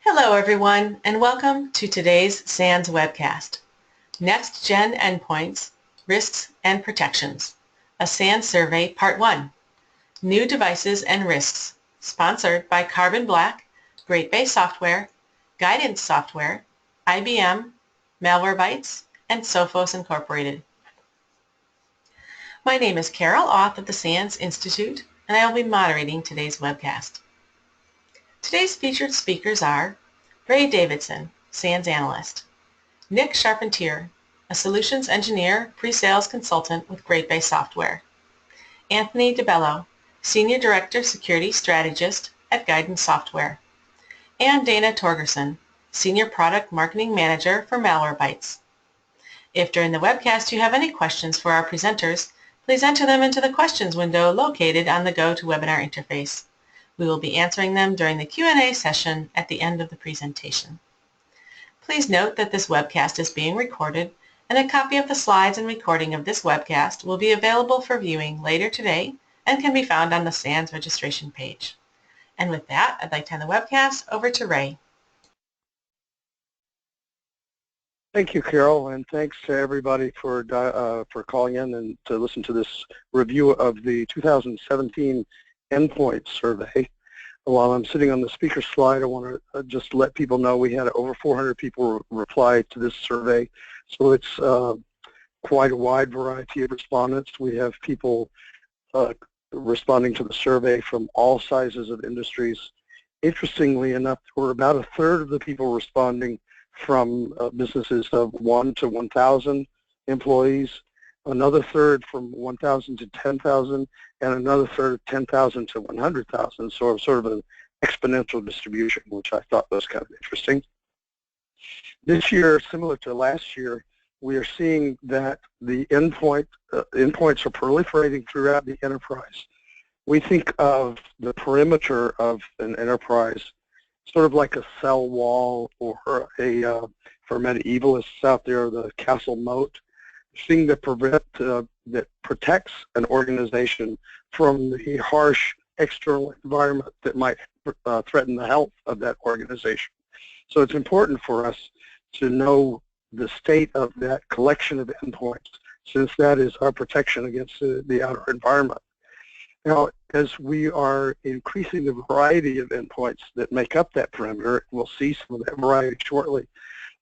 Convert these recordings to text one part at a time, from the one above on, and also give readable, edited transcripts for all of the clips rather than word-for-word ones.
Hello everyone, and welcome to today's SANS webcast, Next-Gen Endpoints, Risks and Protections, a SANS survey Part 1, New Devices and Risks, sponsored by Carbon Black, Great Bay Software, Guidance Software, IBM, Malwarebytes, and Sophos Incorporated. My name is Carol Auth of the SANS Institute, and I will be moderating today's webcast. Today's featured speakers are Ray Davidson, SANS Analyst, Nick Charpentier, a Solutions Engineer Pre-Sales Consultant with Great Bay Software, Anthony DeBello, Senior Director Security Strategist at Guidance Software, and Dana Torgerson, Senior Product Marketing Manager for Malwarebytes. If during the webcast you have any questions for our presenters, please enter them into the questions window located on the GoToWebinar interface. We will be answering them during the Q&A session at the end of the presentation. Please note that this webcast is being recorded, and a copy of the slides and recording of this webcast will be available for viewing later today and can be found on the SANS registration page. And with that, I'd like to hand the webcast over to Ray. Thank you, Carol, and thanks to everybody for calling in and to listen to this review of the 2017 Endpoint survey. While I'm sitting on the speaker slide, I want to just let people know we had over 400 people reply to this survey, so it's quite a wide variety of respondents. We have people responding to the survey from all sizes of industries. Interestingly enough, there were about a third of the people responding from businesses of 1 to 1,000 employees, another third from 1,000 to 10,000, and another third of 10,000 to 100,000, so sort of an exponential distribution, which I thought was kind of interesting. This year, similar to last year, we are seeing that the endpoints are proliferating throughout the enterprise. We think of the perimeter of an enterprise sort of like a cell wall, or for medievalists out there, the castle moat, thing that protects an organization from the harsh external environment that might threaten the health of that organization. So it's important for us to know the state of that collection of endpoints, since that is our protection against the outer environment. Now, as we are increasing the variety of endpoints that make up that perimeter, we'll see some of that variety shortly,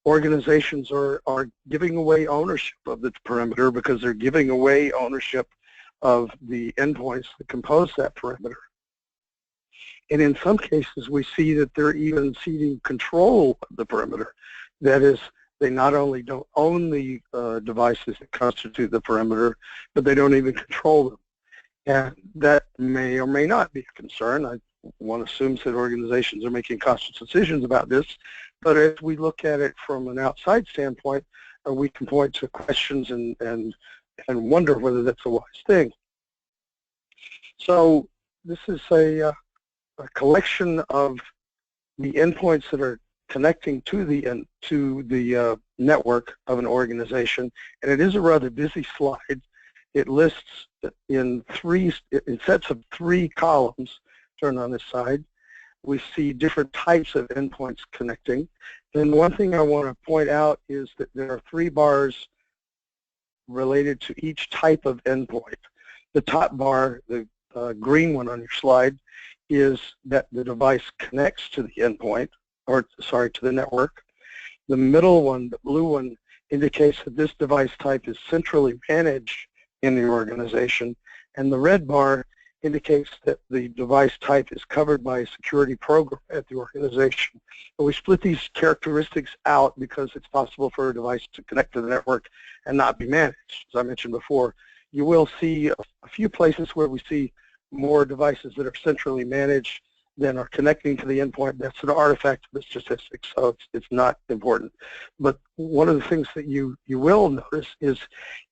organizations are giving away ownership of the perimeter because they're giving away ownership of the endpoints that compose that perimeter. And in some cases, we see that they're even ceding control of the perimeter. That is, they not only don't own the devices that constitute the perimeter, but they don't even control them. And that may or may not be a concern. One assumes that organizations are making conscious decisions about this, but as we look at it from an outside standpoint, we can point to questions and wonder whether that's a wise thing. So this is a collection of the endpoints that are connecting to the network of an organization, and it is a rather busy slide. It lists in sets of 3 columns. Turn on this side. We see different types of endpoints connecting. And one thing I want to point out is that there are 3 bars related to each type of endpoint. The top bar, the green one on your slide, is that the device connects to the endpoint, or sorry, to the network. The middle one, the blue one, indicates that this device type is centrally managed in the organization, and the red bar indicates that the device type is covered by a security program at the organization. But we split these characteristics out because it's possible for a device to connect to the network and not be managed. As I mentioned before, you will see a few places where we see more devices that are centrally managed than are connecting to the endpoint. That's an artifact of the statistics, so it's not important. But one of the things that you will notice is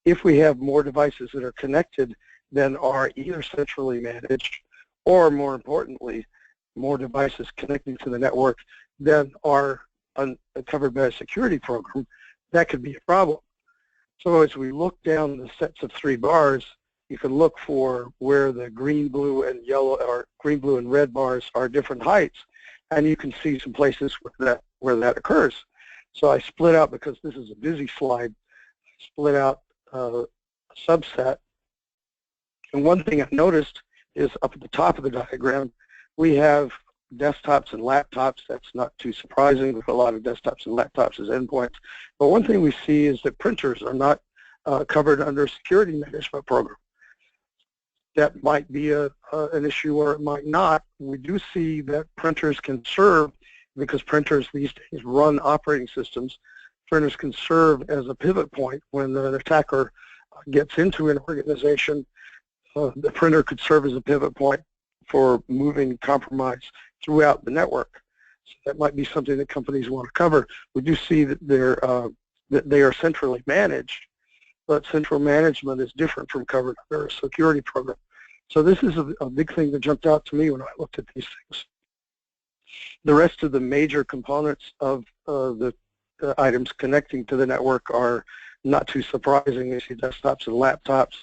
if we have more devices that are connected than are either centrally managed, or more importantly, more devices connecting to the network than are covered by a security program, that could be a problem. So as we look down the sets of 3 bars, you can look for where the green, blue, and yellow, or green, blue, and red bars are different heights. and you can see some places where that occurs. So I split out, because this is a busy slide, split out a subset. And one thing I noticed is up at the top of the diagram, we have desktops and laptops. That's not too surprising with a lot of desktops and laptops as endpoints. But one thing we see is that printers are not covered under a security management program. That might be an issue, or it might not. We do see that printers can serve, because printers these days run operating systems. Printers can serve as a pivot point when an attacker gets into an organization. The printer could serve as a pivot point for moving compromise throughout the network. So that might be something that companies want to cover. We do see that they are centrally managed, but central management is different from covered under a security program. So this is a big thing that jumped out to me when I looked at these things. The rest of the major components of the items connecting to the network are not too surprising. You see desktops and laptops,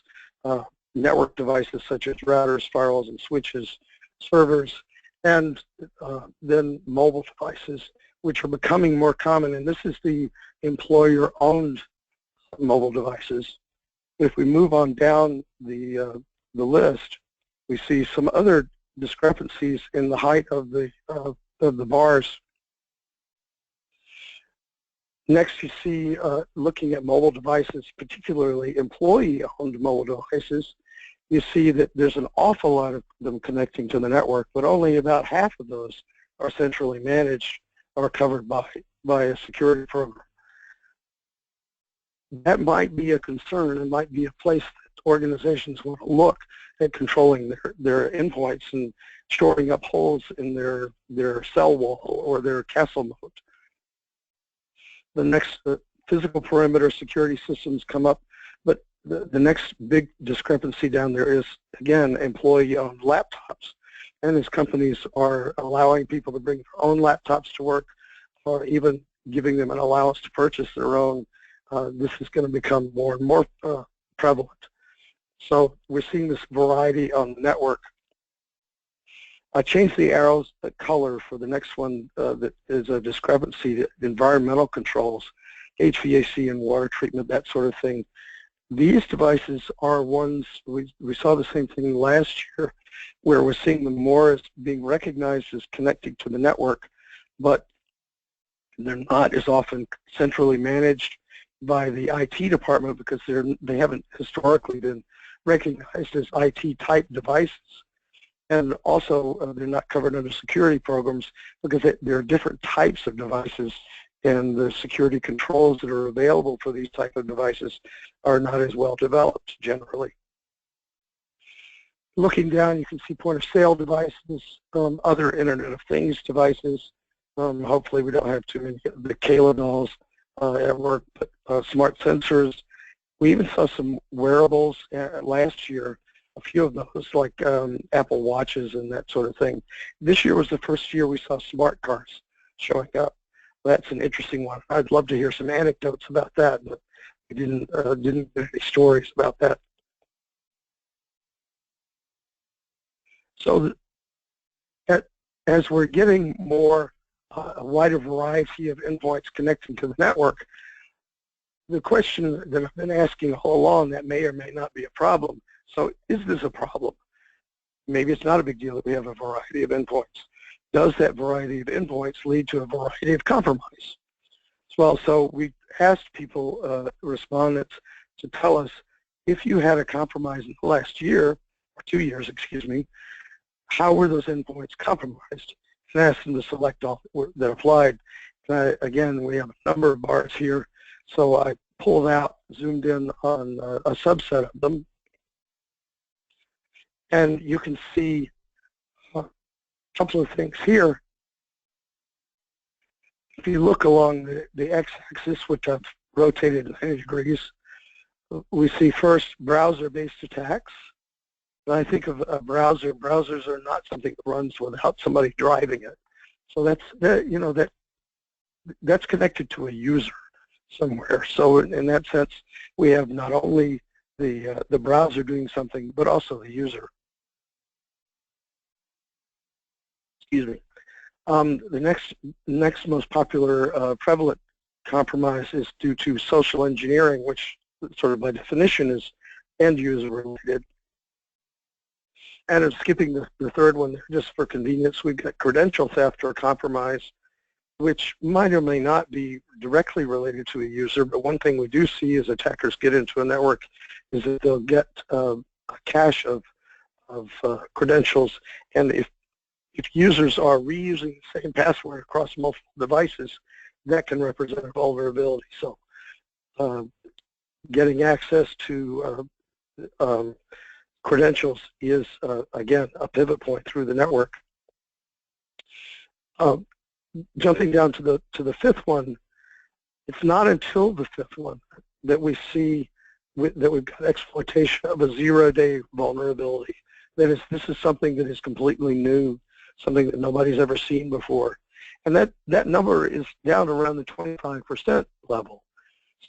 network devices such as routers, firewalls, and switches, servers, and then mobile devices, which are becoming more common. And this is the employer-owned mobile devices. If we move on down the list, we see some other discrepancies in the height of the bars. Next, you see, looking at mobile devices, particularly employee-owned mobile devices, you see that there's an awful lot of them connecting to the network, but only about half of those are centrally managed or covered by a security program. That might be a concern. It might be a place that organizations want to look at controlling their endpoints and shoring up holes in their cell wall or their castle moat. The next, physical perimeter security systems come up, but the next big discrepancy down there is, again, employee-owned laptops. And as companies are allowing people to bring their own laptops to work, or even giving them an allowance to purchase their own, this is going to become more and more prevalent. So we're seeing this variety on the network. I changed the arrows, the color for the next one that is a discrepancy, environmental controls, HVAC and water treatment, that sort of thing. These devices are ones, we saw the same thing last year, where we're seeing them more as being recognized as connecting to the network, but they're not as often centrally managed by the IT department, because they haven't historically been recognized as IT-type devices. And also, they're not covered under security programs, because there are different types of devices, and the security controls that are available for these type of devices are not as well developed generally. Looking down, you can see point-of-sale devices, other Internet of Things devices. Hopefully we don't have too many of the Kayla dolls at work, but smart sensors. We even saw some wearables last year, a few of those, like Apple Watches and that sort of thing. This year was the first year we saw smart cars showing up. That's an interesting one. I'd love to hear some anecdotes about that, but we didn't get any stories about that. So as we're getting more, a wider variety of endpoints connecting to the network, the question that I've been asking all along, that may or may not be a problem. So is this a problem? Maybe it's not a big deal that we have a variety of endpoints. Does that variety of endpoints lead to a variety of compromise? Well, so we asked people, respondents, to tell us, if you had a compromise in the last year, or 2 years, excuse me, how were those endpoints compromised? And asked them to select all that applied. And again, we have a number of bars here, so I pulled out, zoomed in on a subset of them, and you can see a couple of things here. If you look along the x-axis, which I've rotated 90 degrees, we see first browser-based attacks. When I think of a browser, browsers are not something that runs without somebody driving it. So that's connected to a user somewhere. So in that sense, we have not only the browser doing something, but also the user. Excuse me. The next most popular prevalent compromise is due to social engineering, which sort of by definition is end user related. And I'm skipping the third one there just for convenience. We've got credential theft or compromise, which might or may not be directly related to a user, but one thing we do see as attackers get into a network is that they'll get a cache of credentials, and if users are reusing the same password across multiple devices, that can represent a vulnerability. So getting access to credentials is, again, a pivot point through the network. Jumping down to the fifth one, it's not until the fifth one that we see that we've got exploitation of a zero-day vulnerability. This is something that is completely new, something that nobody's ever seen before. And that number is down around the 25% level.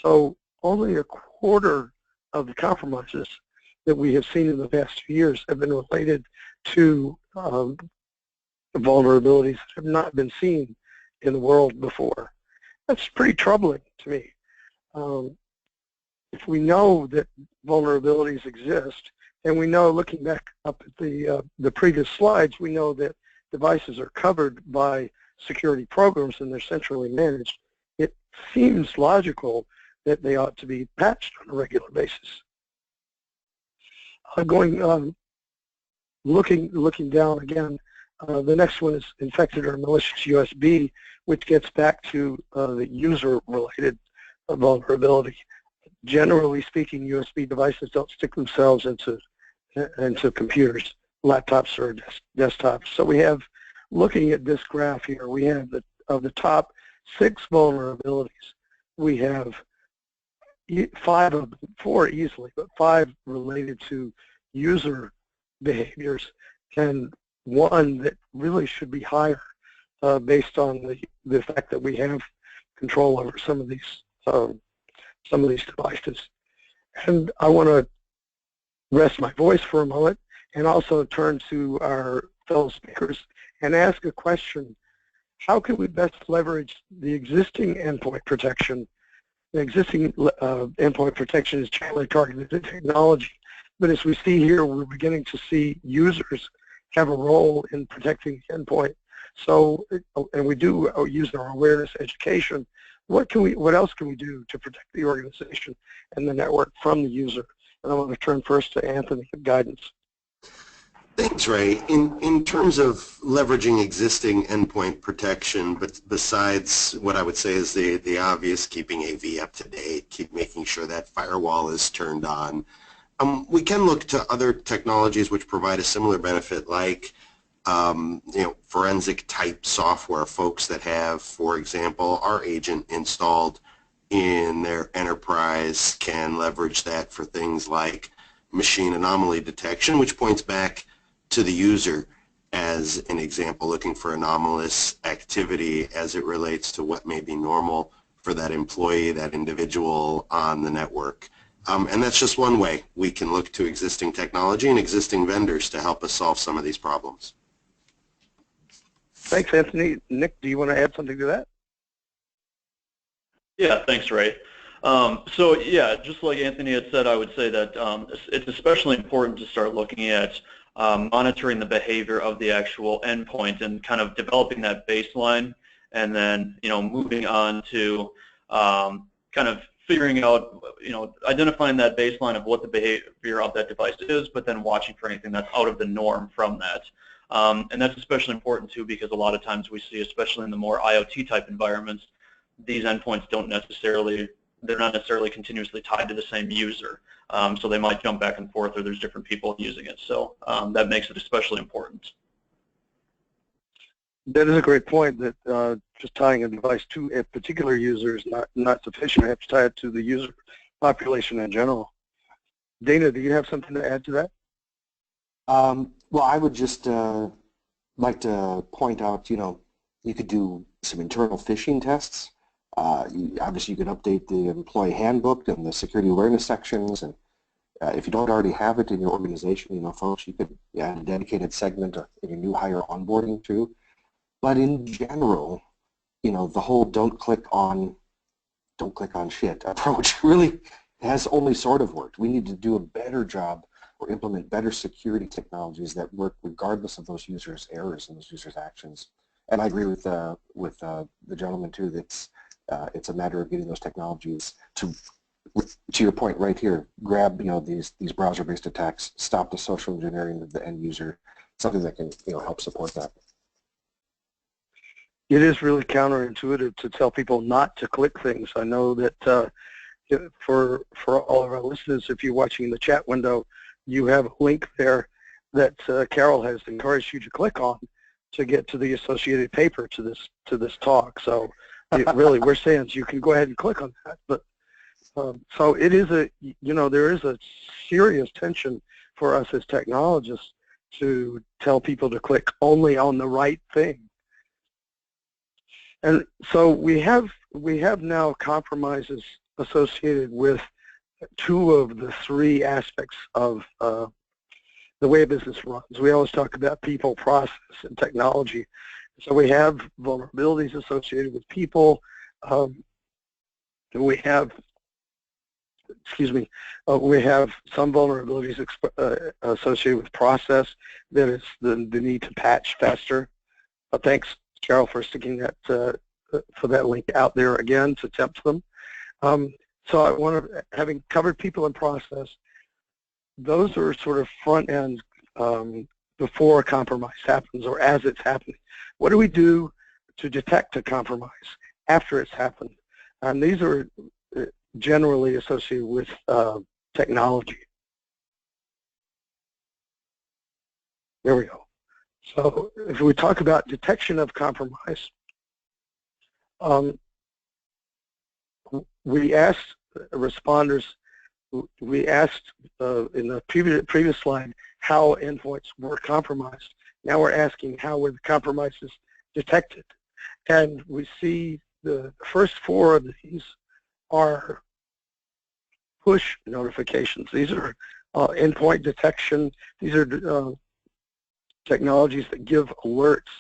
So only a quarter of the compromises that we have seen in the past 2 years have been related to vulnerabilities that have not been seen in the world before. That's pretty troubling to me. If we know that vulnerabilities exist, and we know, looking back up at the previous slides, we know that devices are covered by security programs and they're centrally managed, it seems logical that they ought to be patched on a regular basis. Looking down again, the next one is infected or malicious USB, which gets back to the user-related vulnerability. Generally speaking, USB devices don't stick themselves into computers, laptops, or desktops. So we have, looking at this graph here, we have of the top 6 vulnerabilities, we have 4 easily, but 5 related to user behaviors, and 1 that really should be higher based on the fact that we have control over some of these devices. And I want to rest my voice for a moment and also turn to our fellow speakers and ask a question. How can we best leverage the existing endpoint protection? The existing endpoint protection is generally targeted to technology, but as we see here, we're beginning to see users have a role in protecting the endpoint. So, and we do user awareness education. What else can we do to protect the organization and the network from the user? And I want to turn first to Anthony for guidance. Thanks, Ray. In terms of leveraging existing endpoint protection, but besides what I would say is the obvious, keeping AV up to date, keep making sure that firewall is turned on, we can look to other technologies which provide a similar benefit, like forensic type software. Folks that have, for example, our agent installed in their enterprise can leverage that for things like machine anomaly detection, which points back to the user as an example, looking for anomalous activity as it relates to what may be normal for that employee, that individual on the network. And that's just one way we can look to existing technology and existing vendors to help us solve some of these problems. Thanks, Anthony. Nick, do you want to add something to that? Yeah, thanks, Ray. So yeah, just like Anthony had said, I would say that it's especially important to start looking at monitoring the behavior of the actual endpoint and kind of developing that baseline, and then moving on to kind of figuring out, identifying that baseline of what the behavior of that device is, but then watching for anything that's out of the norm from that. And that's especially important too, because a lot of times we see, especially in the more IoT type environments, these endpoints they're not necessarily continuously tied to the same user. So they might jump back and forth, or there's different people using it. So that makes it especially important. That is a great point, that just tying a device to a particular user is not sufficient. I have to tie it to the user population in general. Dana, do you have something to add to that? Well, I would just like to point out, you could do some internal phishing tests. Obviously, you could update the employee handbook and the security awareness sections, and if you don't already have it in your organization, folks, you could add a dedicated segment in your new hire onboarding too. But in general, you know, the whole don't click on shit approach really has only sort of worked. We need to do a better job or implement better security technologies that work regardless of those users' errors and those users' actions. And I agree with the gentleman too. That it's a matter of getting those technologies to your point right here, grab, you know, these browser-based attacks, stop the social engineering of the end user, something that can, you know, help support that. It is really counterintuitive to tell people not to click things. I know that for all of our listeners, if you're watching the chat window, you have a link there that Carol has encouraged you to click on to get to the associated paper to this talk. So really, we're saying you can go ahead and click on that. But so it is there is a serious tension for us as technologists to tell people to click only on the right thing. And so we have now compromises associated with two of the three aspects of the way a business runs. We always talk about people, process, and technology. So we have vulnerabilities associated with people. We have some vulnerabilities associated with process. That is the need to patch faster. Thanks, Carol, for sticking that for that link out there again to tempt them. So I want to, having covered people and process, those are sort of front end before a compromise happens or as it's happening. What do we do to detect a compromise after it's happened? And these are generally associated with technology. There we go. So if we talk about detection of compromise, we asked responders, we asked in the previous slide how endpoints were compromised. Now we're asking how were the compromises detected. And we see the first four of these are push notifications. These are endpoint detection. These are technologies that give alerts,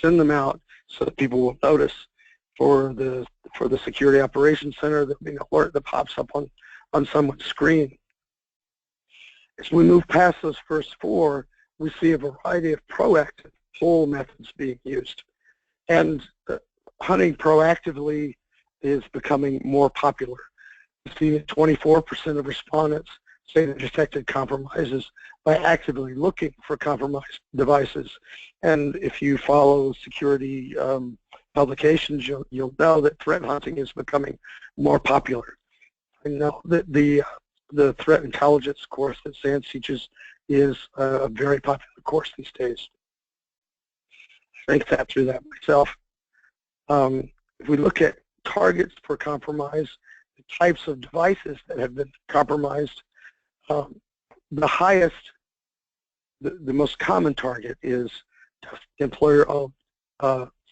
send them out so that people will notice. For the Security Operations Center, there'll be an alert that pops up on someone's screen. As we move past those first four, we see a variety of proactive pull methods being used. And hunting proactively is becoming more popular. We see that 24% of respondents say they detected compromises by actively looking for compromised devices. And if you follow security publications, you'll know that threat hunting is becoming more popular. I know that the threat intelligence course that SANS teaches is a very popular course these days. I think that through that myself. If we look at targets for compromise, the types of devices that have been compromised, the highest, the most common target is employer-owned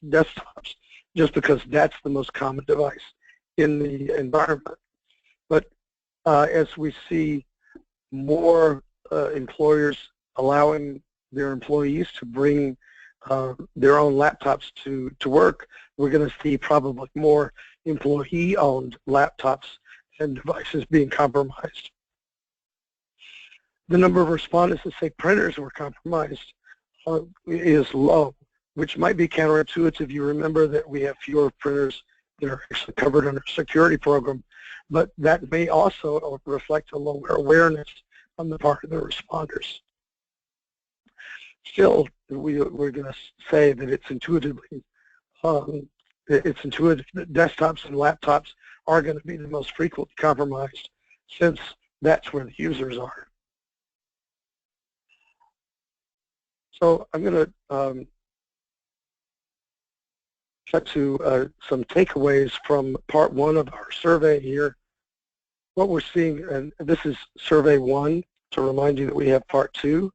desktops, just because that's the most common device in the environment. But as we see more employers allowing their employees to bring their own laptops to work, we're going to see probably more employee-owned laptops and devices being compromised. The number of respondents that say printers were compromised is low, which might be counterintuitive. You remember that we have fewer printers that are actually covered under a security program, but that may also reflect a lower awareness on the part of the responders. Still, we're going to say that it's intuitive that desktops and laptops are going to be the most frequently compromised, since that's where the users are. So I'm going to cut to some takeaways from part one of our survey here. What we're seeing, and this is survey one, to remind you that we have part two.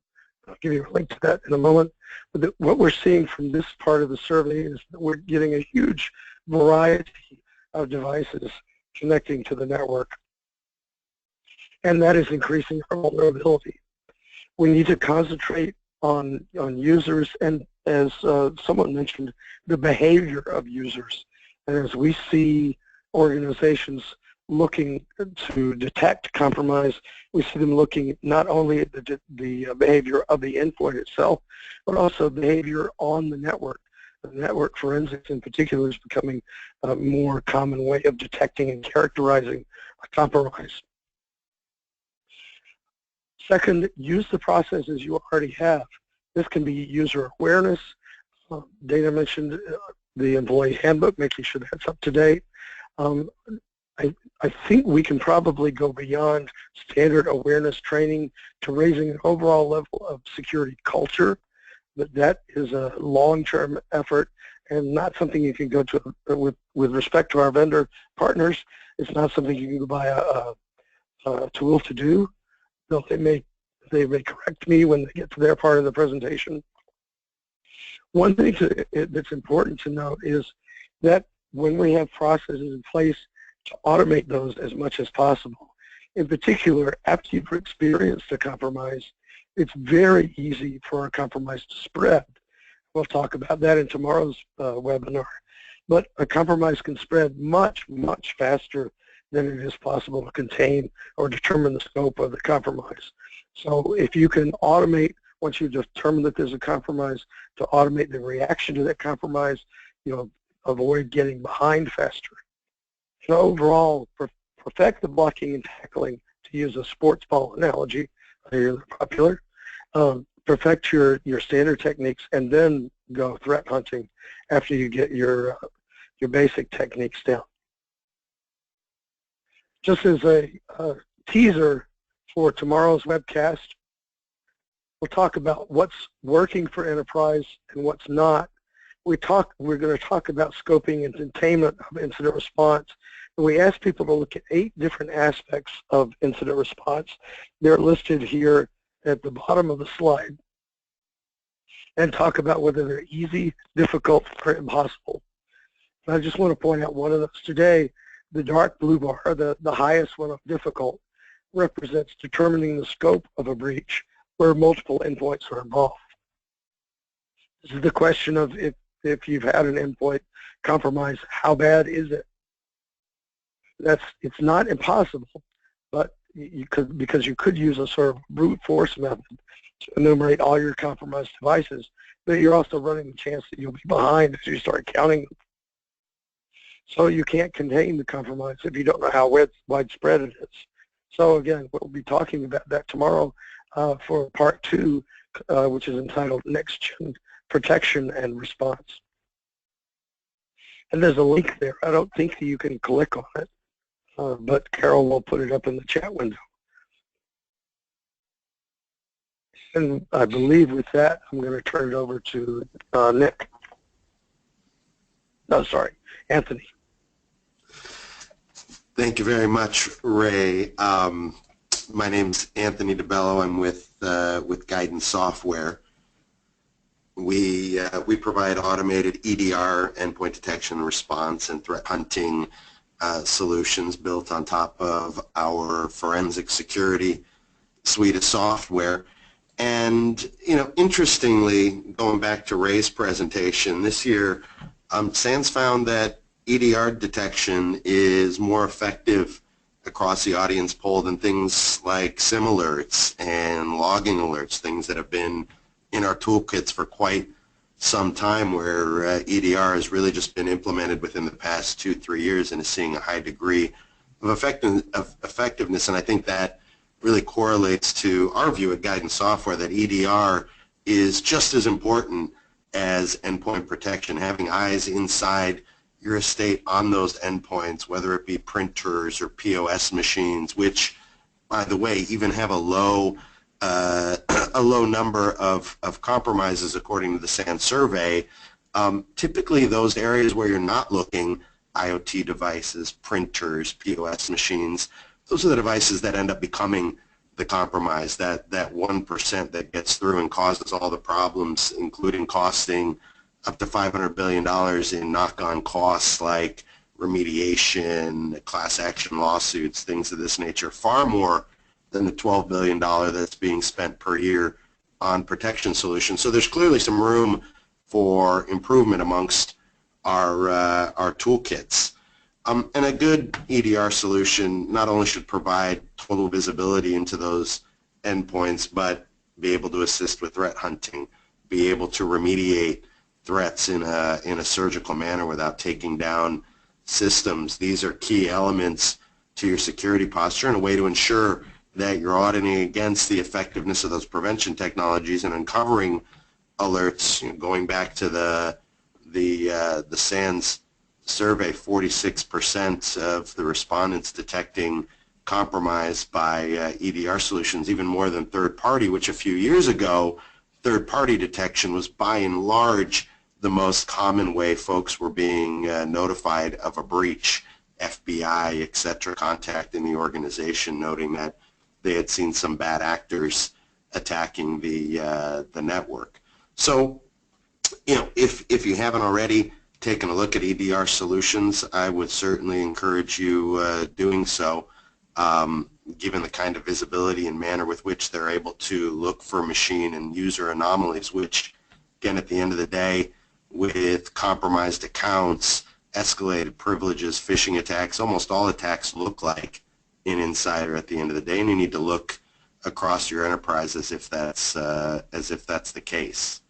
I'll give you a link to that in a moment. But what we're seeing from this part of the survey is that we're getting a huge variety of devices connecting to the network. And that is increasing our vulnerability. We need to concentrate on users and as someone mentioned, the behavior of users. And as we see organizations looking to detect compromise, we see them looking not only at the behavior of the endpoint itself, but also behavior on the network. The network forensics in particular is becoming a more common way of detecting and characterizing a compromise. Second, use the processes you already have. This can be user awareness. Dana mentioned the employee handbook, making sure that's up to date. I think we can probably go beyond standard awareness training to raising an overall level of security culture, but that is a long-term effort and not something you can go to with respect to our vendor partners. It's not something you can go buy a tool to do. Though they may correct me when they get to their part of the presentation. One thing that's important to note is that when we have processes in place to automate those as much as possible, in particular, after you've experienced a compromise, it's very easy for a compromise to spread. We'll talk about that in tomorrow's webinar. But a compromise can spread much, much faster than it is possible to contain or determine the scope of the compromise. So if you can automate, once you determine that there's a compromise, to automate the reaction to that compromise, you'll avoid getting behind faster. So overall, perfect the blocking and tackling, to use a sports ball analogy, I hear they're popular. Perfect your standard techniques, and then go threat hunting after you get your basic techniques down. Just as a teaser for tomorrow's webcast, we'll talk about what's working for enterprise and what's not. We're going to talk about scoping and containment of incident response. And we asked people to look at 8 different aspects of incident response. They're listed here at the bottom of the slide, and talk about whether they're easy, difficult, or impossible. And I just want to point out one of those today. The dark blue bar, the highest one of difficult, represents determining the scope of a breach where multiple endpoints are involved. This is the question of if you've had an endpoint compromise, how bad is it? It's not impossible, but because you could use a sort of brute force method to enumerate all your compromised devices, but you're also running the chance that you'll be behind as you start counting them. So you can't contain the compromise if you don't know how widespread it is. So again, we'll be talking about that tomorrow for part 2, which is entitled Next-Gen Protection and Response. And there's a link there. I don't think that you can click on it, but Carol will put it up in the chat window. And I believe with that, I'm going to turn it over to Nick. No, sorry, Anthony. Thank you very much, Ray. My name's Anthony DeBello. I'm with Guidance Software. We provide automated EDR, endpoint detection and response, and threat hunting solutions built on top of our forensic security suite of software. And interestingly, going back to Ray's presentation, this year, SANS found that EDR detection is more effective across the audience poll than things like SIM alerts and logging alerts, things that have been in our toolkits for quite some time, where EDR has really just been implemented within the past 2-3 years and is seeing a high degree of effectiveness. And I think that really correlates to our view at Guidance Software that EDR is just as important as endpoint protection. Having eyes inside your estate on those endpoints, whether it be printers or POS machines, which, by the way, even have a low number of compromises according to the SANS survey. Typically, those areas where you're not looking, IoT devices, printers, POS machines, those are the devices that end up becoming the compromise, that 1% that gets through and causes all the problems, including costing up to $500 billion in knock-on costs like remediation, class action lawsuits, things of this nature, far more than the $12 billion that's being spent per year on protection solutions. So there's clearly some room for improvement amongst our toolkits. And a good EDR solution not only should provide total visibility into those endpoints, but be able to assist with threat hunting, be able to remediate threats in a surgical manner without taking down systems. These are key elements to your security posture and a way to ensure that you're auditing against the effectiveness of those prevention technologies and uncovering alerts. You know, going back to the SANS survey, 46% of the respondents detecting compromise by EDR solutions, even more than third-party, which a few years ago, third-party detection was by and large the most common way folks were being notified of a breach, FBI, etc., contacting the organization, noting that they had seen some bad actors attacking the network. So, you know, if you haven't already taken a look at EDR solutions, I would certainly encourage you doing so, given the kind of visibility and manner with which they're able to look for machine and user anomalies, which, again, at the end of the day, with compromised accounts, escalated privileges, phishing attacks, almost all attacks look like an insider at the end of the day, and you need to look across your enterprise as if that's the case.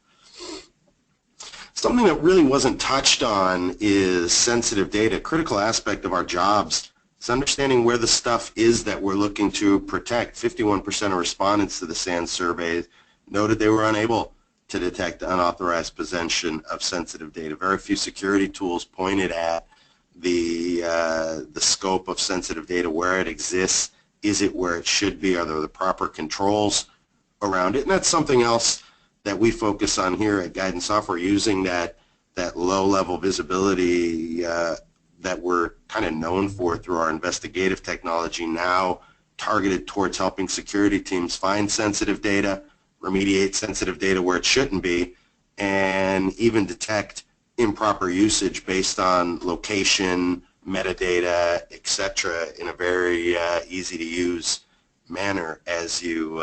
Something that really wasn't touched on is sensitive data. A critical aspect of our jobs is understanding where the stuff is that we're looking to protect. 51% of respondents to the SANS survey noted they were unable to detect unauthorized possession of sensitive data. Very few security tools pointed at the scope of sensitive data, where it exists, is it where it should be, are there the proper controls around it, and that's something else that we focus on here at Guidance Software, using that low-level visibility that we're kind of known for through our investigative technology, now targeted towards helping security teams find sensitive data, remediate sensitive data where it shouldn't be, and even detect improper usage based on location, metadata, etc., in a very easy-to-use manner, as you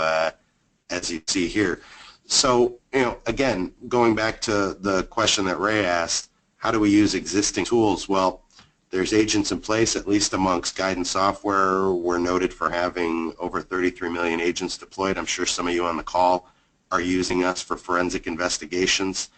see here. So, you know, again, going back to the question that Ray asked, how do we use existing tools? Well, there's agents in place, at least amongst Guidance Software. We're noted for having over 33 million agents deployed. I'm sure some of you on the call are using us for forensic investigations.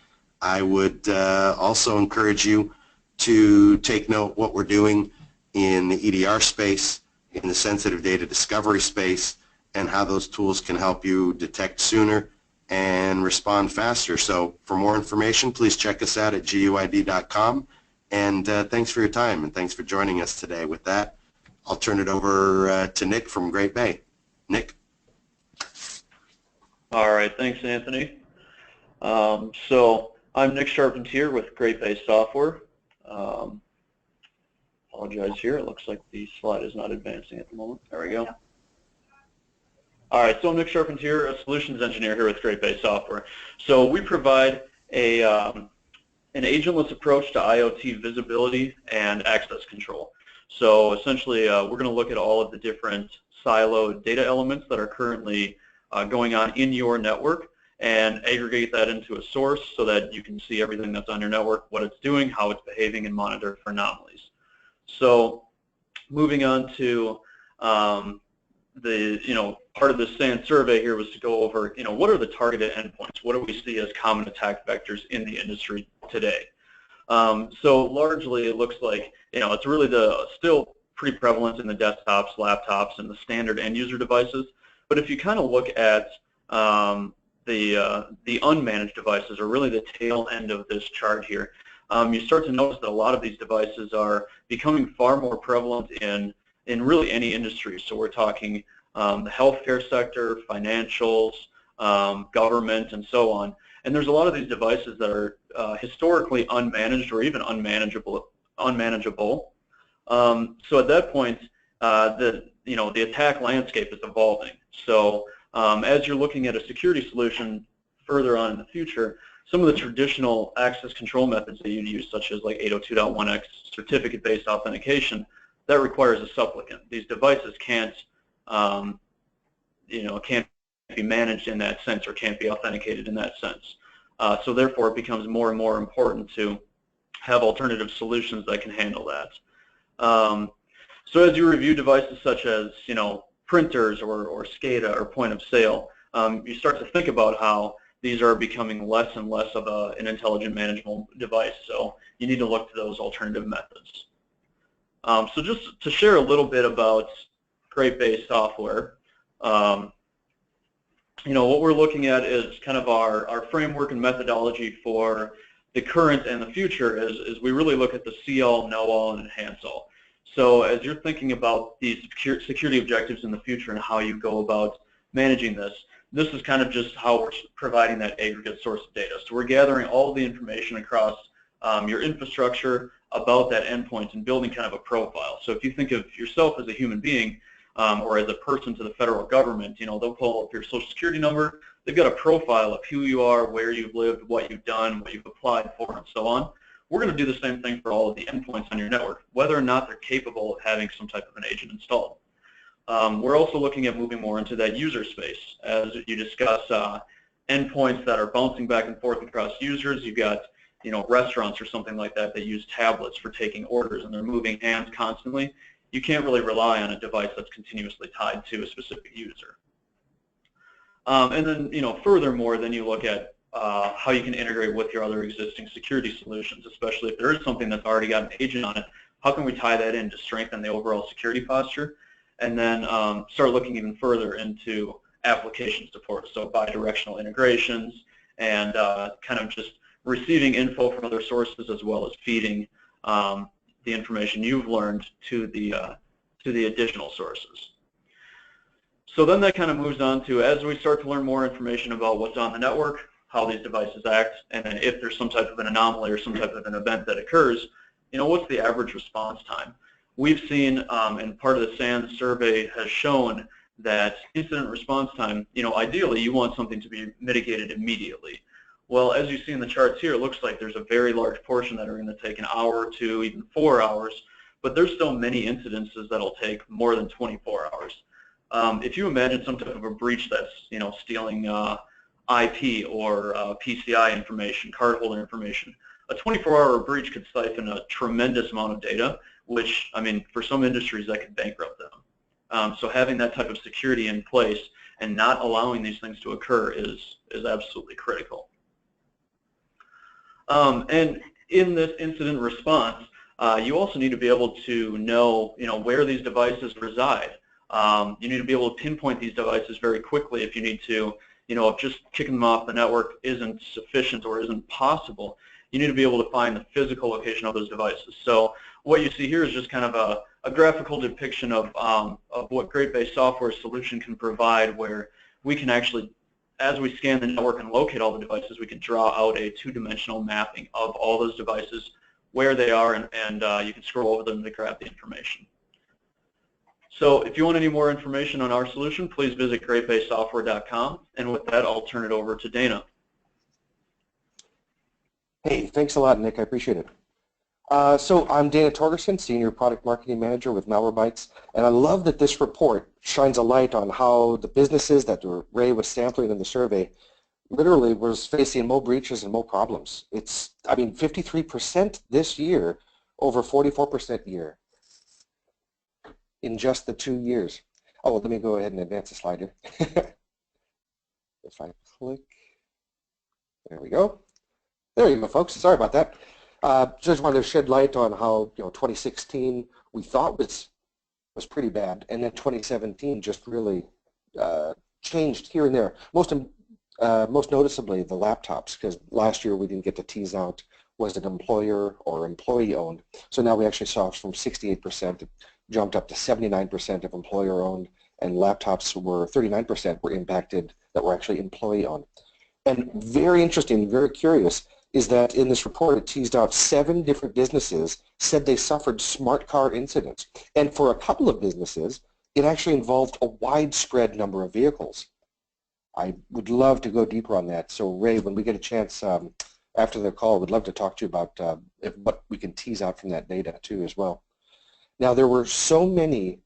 I would also encourage you to take note what we're doing in the EDR space, in the sensitive data discovery space, and how those tools can help you detect sooner and respond faster. So for more information, please check us out at guid.com. And thanks for your time, and thanks for joining us today. With that, I'll turn it over to Nick from Great Bay. Nick? All right, thanks, Anthony. So I'm Nick Charpentier with Great Bay Software. Apologize here, it looks like the slide is not advancing at the moment. There we go. All right, so I'm Nick Charpentier, a solutions engineer here with Great Bay Software. So we provide an agentless approach to IoT visibility and access control. So essentially, we're going to look at all of the different siloed data elements that are currently going on in your network and aggregate that into a source so that you can see everything that's on your network, what it's doing, how it's behaving, and monitor for anomalies. So moving on to part of the SANS survey here was to go over, what are the targeted endpoints? What do we see as common attack vectors in the industry today? So largely it looks like, it's really still pretty prevalent in the desktops, laptops, and the standard end user devices. But if you kind of look at the unmanaged devices, or really the tail end of this chart here, you start to notice that a lot of these devices are becoming far more prevalent in really any industry. So we're talking the healthcare sector, financials, government, and so on. And there's a lot of these devices that are historically unmanaged or even unmanageable. So at that point, the attack landscape is evolving. So as you're looking at a security solution further on in the future, some of the traditional access control methods that you'd use, such as like 802.1x certificate-based authentication, that requires a supplicant. These devices can't be managed in that sense, or can't be authenticated in that sense. So therefore, it becomes more and more important to have alternative solutions that can handle that. So as you review devices such as, printers or SCADA or point of sale, you start to think about how these are becoming less and less of an intelligent manageable device. So you need to look to those alternative methods. So just to share a little bit about Great Bay software, what we're looking at is kind of our framework and methodology for the current and the future is we really look at the see all, know all, and enhance all. So as you're thinking about these security objectives in the future and how you go about managing this is kind of just how we're providing that aggregate source of data. So we're gathering all the information across your infrastructure about that endpoint and building kind of a profile. So if you think of yourself as a human being or as a person to the federal government, they'll pull up your social security number. They've got a profile of who you are, where you've lived, what you've done, what you've applied for, and so on. We're going to do the same thing for all of the endpoints on your network, whether or not they're capable of having some type of an agent installed. We're also looking at moving more into that user space. As you discuss endpoints that are bouncing back and forth across users, you've got restaurants or something like that that use tablets for taking orders and they're moving hands constantly. You can't really rely on a device that's continuously tied to a specific user. And then, furthermore, then you look at how you can integrate with your other existing security solutions, especially if there is something that's already got an agent on it. How can we tie that in to strengthen the overall security posture? And then start looking even further into application support, so bidirectional integrations and kind of just receiving info from other sources as well as feeding the information you've learned to the additional sources. So then that kind of moves on to, as we start to learn more information about what's on the network, how these devices act, and then if there's some type of an anomaly or some type of an event that occurs, what's the average response time? We've seen, and part of the SANS survey has shown that incident response time, ideally you want something to be mitigated immediately. Well, as you see in the charts here, it looks like there's a very large portion that are going to take an hour or two, even 4 hours, but there's still many incidences that'll take more than 24 hours. If you imagine some type of a breach that's, stealing IP or PCI information, cardholder information, a 24-hour breach could siphon a tremendous amount of data, which, for some industries that could bankrupt them. So having that type of security in place and not allowing these things to occur is absolutely critical. And in this incident response, you also need to be able to know, where these devices reside. You need to be able to pinpoint these devices very quickly if you need to, if just kicking them off the network isn't sufficient or isn't possible. You need to be able to find the physical location of those devices. So what you see here is just kind of a graphical depiction of what Great Bay software solution can provide, where we can actually, as we scan the network and locate all the devices, we can draw out a two-dimensional mapping of all those devices, where they are, and you can scroll over them to grab the information. So if you want any more information on our solution, please visit greatbaysoftware.com. And with that, I'll turn it over to Dana. Hey, thanks a lot, Nick. I appreciate it. So I'm Dana Torgerson, Senior Product Marketing Manager with Malwarebytes, and I love that this report shines a light on how the businesses that Ray was sampling in the survey literally was facing more breaches and more problems. It's, 53% this year over 44% year in just the 2 years. Oh, let me go ahead and advance the slide here. If I click, there we go. There you go, folks. Sorry about that. Just wanted to shed light on how 2016 we thought was pretty bad, and then 2017 just really changed here and there. Most noticeably the laptops, because last year we didn't get to tease out was it employer or employee owned. So now we actually saw from 68% jumped up to 79% of employer owned, and laptops were 39% were impacted that were actually employee owned. And very interesting, very curious, is that in this report it teased out 7 different businesses said they suffered smart car incidents. And for a couple of businesses, it actually involved a widespread number of vehicles. I would love to go deeper on that. So Ray, when we get a chance after the call, we'd love to talk to you about what we can tease out from that data too as well. Now, there were so many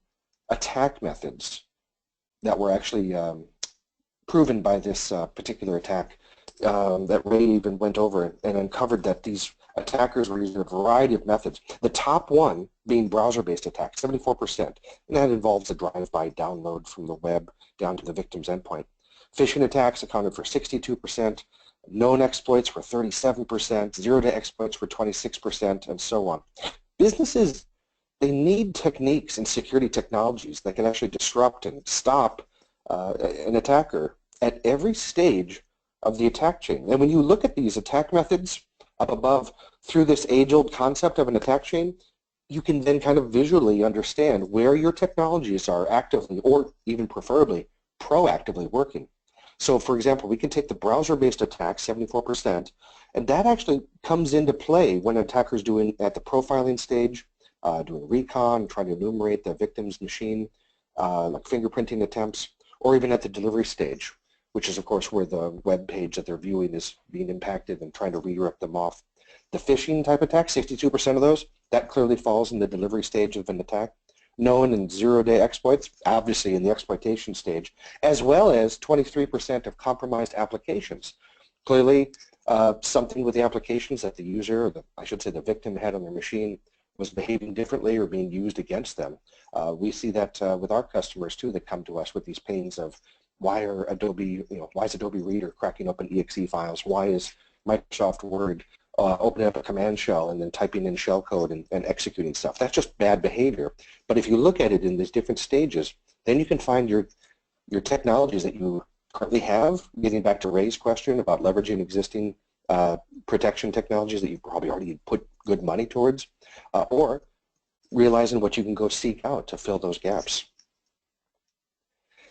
attack methods that were actually proven by this particular attack. that Ray even went over and uncovered that these attackers were using a variety of methods. The top one being browser-based attacks, 74%, and that involves a drive-by download from the web down to the victim's endpoint. Phishing attacks accounted for 62%, known exploits were 37%, zero-day exploits were 26%, and so on. Businesses, they need techniques and security technologies that can actually disrupt and stop an attacker at every stage of the attack chain. And when you look at these attack methods up above through this age-old concept of an attack chain, you can then kind of visually understand where your technologies are actively or even preferably proactively working. So for example, we can take the browser-based attack, 74%, and that actually comes into play when an attacker is doing at the profiling stage, doing recon, trying to enumerate the victim's machine, like fingerprinting attempts, or even at the delivery stage, which is of course where the web page that they're viewing is being impacted and trying to redirect them off. The phishing type attack, 62% of those, that clearly falls in the delivery stage of an attack. Known in zero-day exploits, obviously in the exploitation stage, as well as 23% of compromised applications. Clearly, something with the applications that the user, or I should say the victim, had on their machine was behaving differently or being used against them. We see that with our customers too that come to us with these pains of why is Adobe Reader cracking open exe files? Why is Microsoft Word opening up a command shell and then typing in shell code and executing stuff? That's just bad behavior. But if you look at it in these different stages, then you can find your technologies that you currently have, getting back to Ray's question about leveraging existing protection technologies that you've probably already put good money towards, or realizing what you can go seek out to fill those gaps.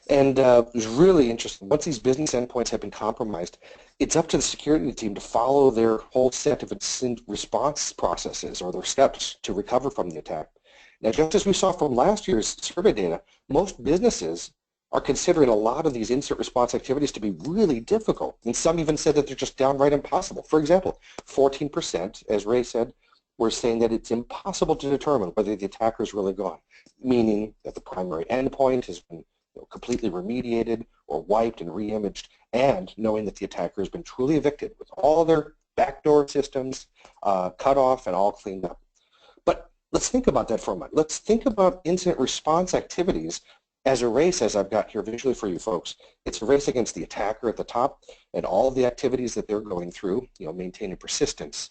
And it was really interesting. Once these business endpoints have been compromised, it's up to the security team to follow their whole set of incident response processes or their steps to recover from the attack. Now, just as we saw from last year's survey data, most businesses are considering a lot of these incident response activities to be really difficult, and some even said that they're just downright impossible. For example, 14%, as Ray said, were saying that it's impossible to determine whether the attacker is really gone, meaning that the primary endpoint has been completely remediated or wiped and re-imaged, and knowing that the attacker has been truly evicted with all their backdoor systems cut off and all cleaned up. But let's think about that for a moment. Let's think about incident response activities as a race, as I've got here visually for you folks. It's a race against the attacker at the top and all of the activities that they're going through, maintaining persistence,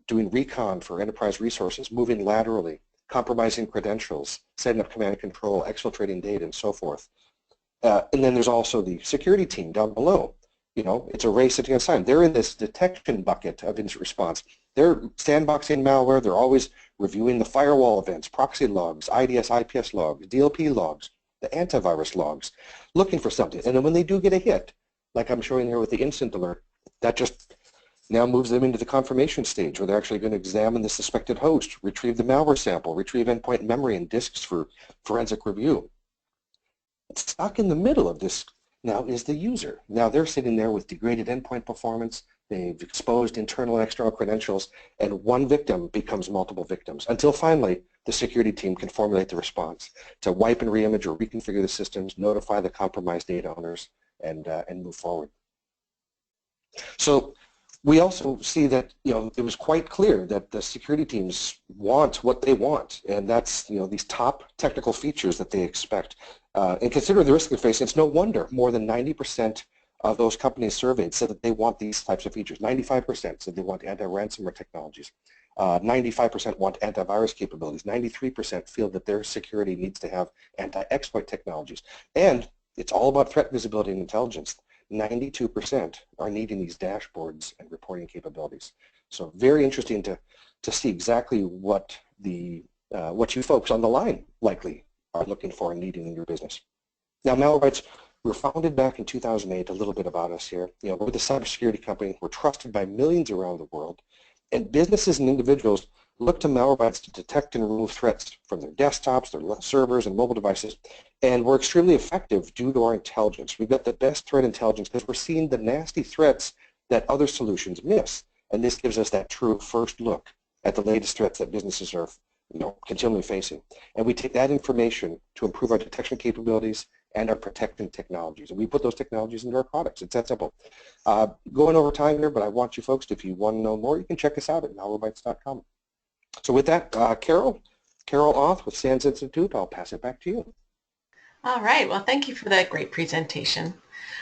doing recon for enterprise resources, moving laterally, compromising credentials, setting up command and control, exfiltrating data, and so forth. And then there's also the security team down below. It's a race against time. They're in this detection bucket of incident response. They're sandboxing malware. They're always reviewing the firewall events, proxy logs, IDS, IPS logs, DLP logs, the antivirus logs, looking for something. And then when they do get a hit, like I'm showing here with the incident alert, that just now moves them into the confirmation stage where they're actually going to examine the suspected host, retrieve the malware sample, retrieve endpoint memory and disks for forensic review. Stuck in the middle of this now is the user. Now they're sitting there with degraded endpoint performance, they've exposed internal and external credentials, and one victim becomes multiple victims until finally the security team can formulate the response to wipe and reimage or reconfigure the systems, notify the compromised data owners, and move forward. So we also see that it was quite clear that the security teams want what they want, and that's these top technical features that they expect. And considering the risk they're facing, it's no wonder more than 90% of those companies surveyed said that they want these types of features. 95% said they want anti-ransomware technologies. 95% want antivirus capabilities. 93% feel that their security needs to have anti-exploit technologies. And it's all about threat visibility and intelligence. 92% are needing these dashboards and reporting capabilities. So very interesting to see exactly what you folks on the line likely are looking for and needing in your business. Now, Malwarebytes, we were founded back in 2008. A little bit about us here. We're the cybersecurity company. We're trusted by millions around the world, and businesses and individuals look to Malwarebytes to detect and remove threats from their desktops, their servers, and mobile devices. And we're extremely effective due to our intelligence. We've got the best threat intelligence because we're seeing the nasty threats that other solutions miss. And this gives us that true first look at the latest threats that businesses are continually facing. And we take that information to improve our detection capabilities and our protection technologies. And we put those technologies into our products. It's that simple. Going over time here, but I want you folks, if you want to know more, you can check us out at malwarebytes.com. So with that, Carol Auth with SANS Institute, I'll pass it back to you. All right. Well, thank you for that great presentation.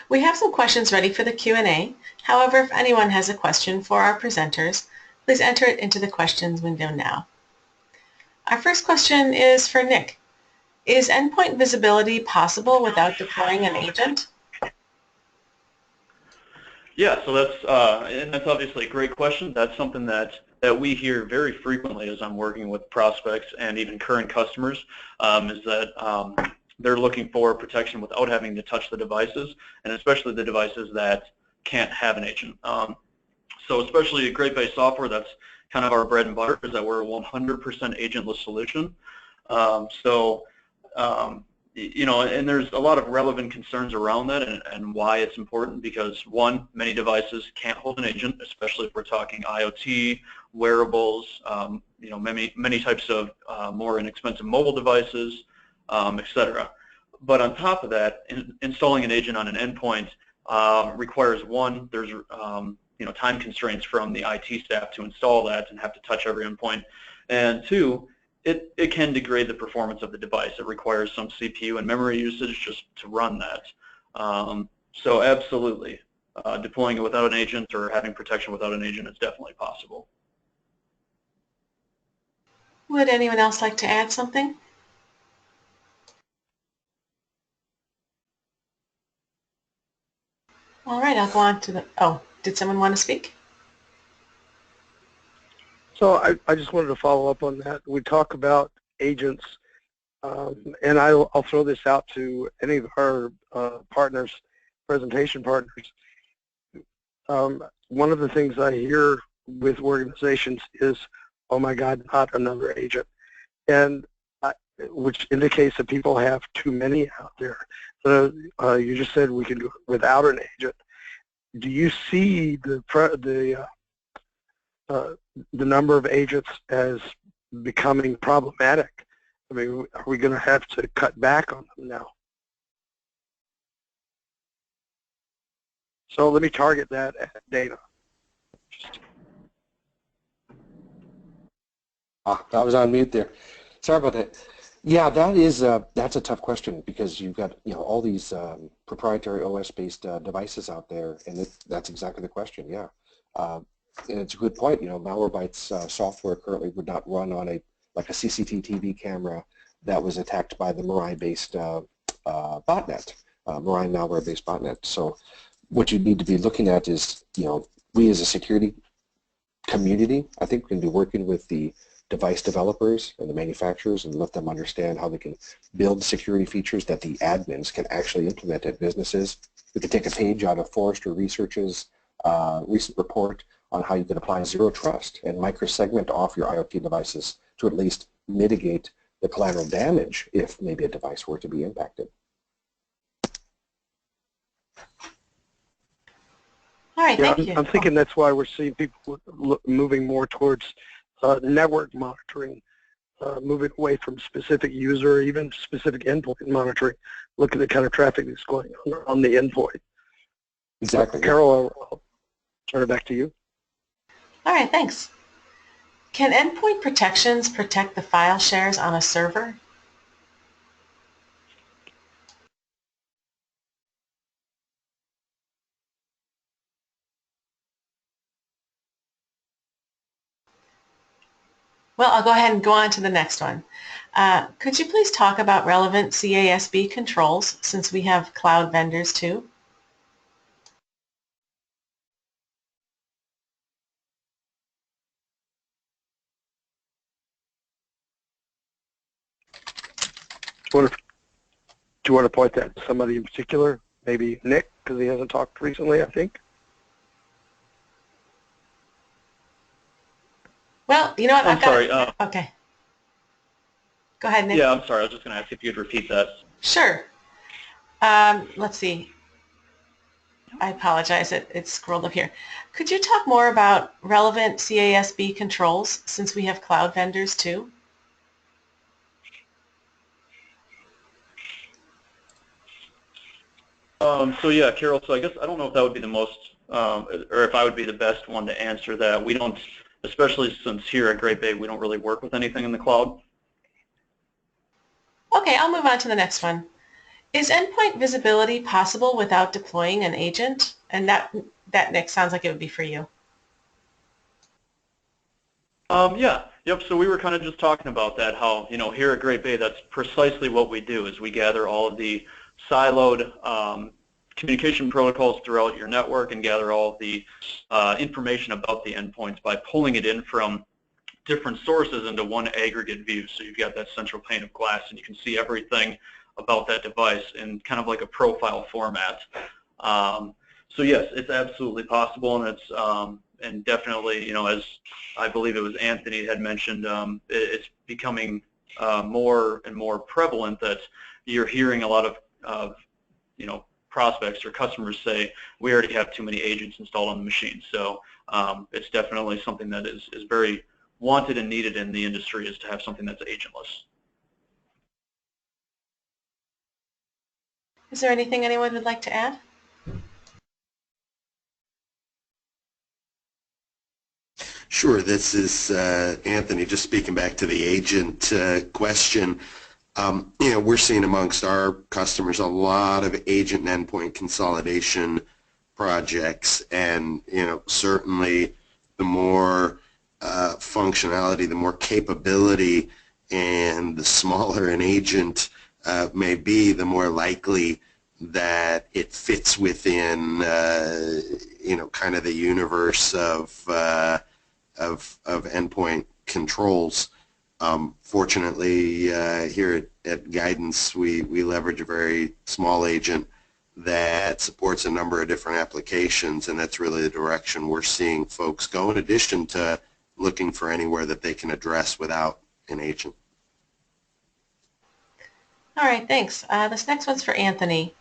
We have some questions ready for the Q&A. However, if anyone has a question for our presenters, please enter it into the questions window now. Our first question is for Nick. Is endpoint visibility possible without deploying an agent? Yeah, so that's obviously a great question. That's something that we hear very frequently as I'm working with prospects and even current customers, is that they're looking for protection without having to touch the devices, and especially the devices that can't have an agent. So especially gray-based software, that's kind of our bread and butter, is that we're a 100% agentless solution. You know, and there's a lot of relevant concerns around that and why it's important, because one, many devices can't hold an agent, especially if we're talking IoT, wearables, you know, many types of more inexpensive mobile devices, etc. But on top of that, installing an agent on an endpoint requires, one, there's you know, time constraints from the IT staff to install that and have to touch every endpoint, and two, it can degrade the performance of the device. It requires some CPU and memory usage just to run that. So absolutely, deploying it without an agent or having protection without an agent is definitely possible. Would anyone else like to add something? All right, I'll go on to the, oh, did someone want to speak? So I just wanted to follow up on that. We talk about agents, and I'll throw this out to any of our partners, presentation partners. One of the things I hear with organizations is, oh my God, not another agent, and which indicates that people have too many out there. So you just said we can do it without an agent. Do you see the number of agents as becoming problematic? I mean, are we going to have to cut back on them now? So let me target that at Dana. I was on mute there. Sorry about that. Yeah, that's a tough question, because you've got, you know, all these proprietary OS-based devices out there, and that's exactly the question. Yeah. And it's a good point. You know, Malwarebytes software currently would not run on like a CCTV camera that was attacked by the Mirai-based botnet, Mirai malware-based botnet. So what you need to be looking at is, you know, we as a security community, I think, can be working with the device developers and the manufacturers and let them understand how they can build security features that the admins can actually implement at businesses. We could take a page out of Forrester Research's recent report on how you can apply zero trust and microsegment off your IoT devices to at least mitigate the collateral damage if maybe a device were to be impacted. All right, Yeah, thank you. I'm thinking that's why we're seeing people moving more towards network monitoring, moving away from specific user, even specific endpoint monitoring, looking at the kind of traffic that's going on the endpoint. Exactly. Carol, I'll turn it back to you. All right, thanks. Can endpoint protections protect the file shares on a server? Well, I'll go ahead and go on to the next one. Could you please talk about relevant CASB controls, since we have cloud vendors too? Do you want to point that to somebody in particular? Maybe Nick, because he hasn't talked recently, I think. Well, you know what? I'm sorry. Okay. Go ahead, Nick. Yeah, I'm sorry. I was just going to ask if you'd repeat that. Sure. Let's see. I apologize. It scrolled up here. Could you talk more about relevant CASB controls, since we have cloud vendors too? So yeah, Carol, so I guess I don't know if that would be the most, or if I would be the best one to answer that. We don't, especially since here at Great Bay, we don't really work with anything in the cloud. Okay, I'll move on to the next one. Is endpoint visibility possible without deploying an agent? And that Nick, sounds like it would be for you. Yep. So we were kind of just talking about that, how, here at Great Bay, that's precisely what we do, is we gather all of the siloed communication protocols throughout your network and gather all of the information about the endpoints by pulling it in from different sources into one aggregate view. So you've got that central pane of glass, and you can see everything about that device in kind of like a profile format. So yes, it's absolutely possible, and it's and definitely, as I believe it was Anthony had mentioned, it's becoming more and more prevalent that you're hearing a lot of prospects or customers say, we already have too many agents installed on the machine. So it's definitely something that is very wanted and needed in the industry, is to have something that's agentless. Is there anything anyone would like to add? Sure. This is Anthony, just speaking back to the agent question. We're seeing amongst our customers a lot of agent and endpoint consolidation projects, and certainly the more functionality, the more capability, and the smaller an agent may be, the more likely that it fits within kind of the universe of endpoint controls. Fortunately, here at Guidance, we leverage a very small agent that supports a number of different applications, and that's really the direction we're seeing folks go, in addition to looking for anywhere that they can address without an agent. All right, thanks. This next one's for Anthony.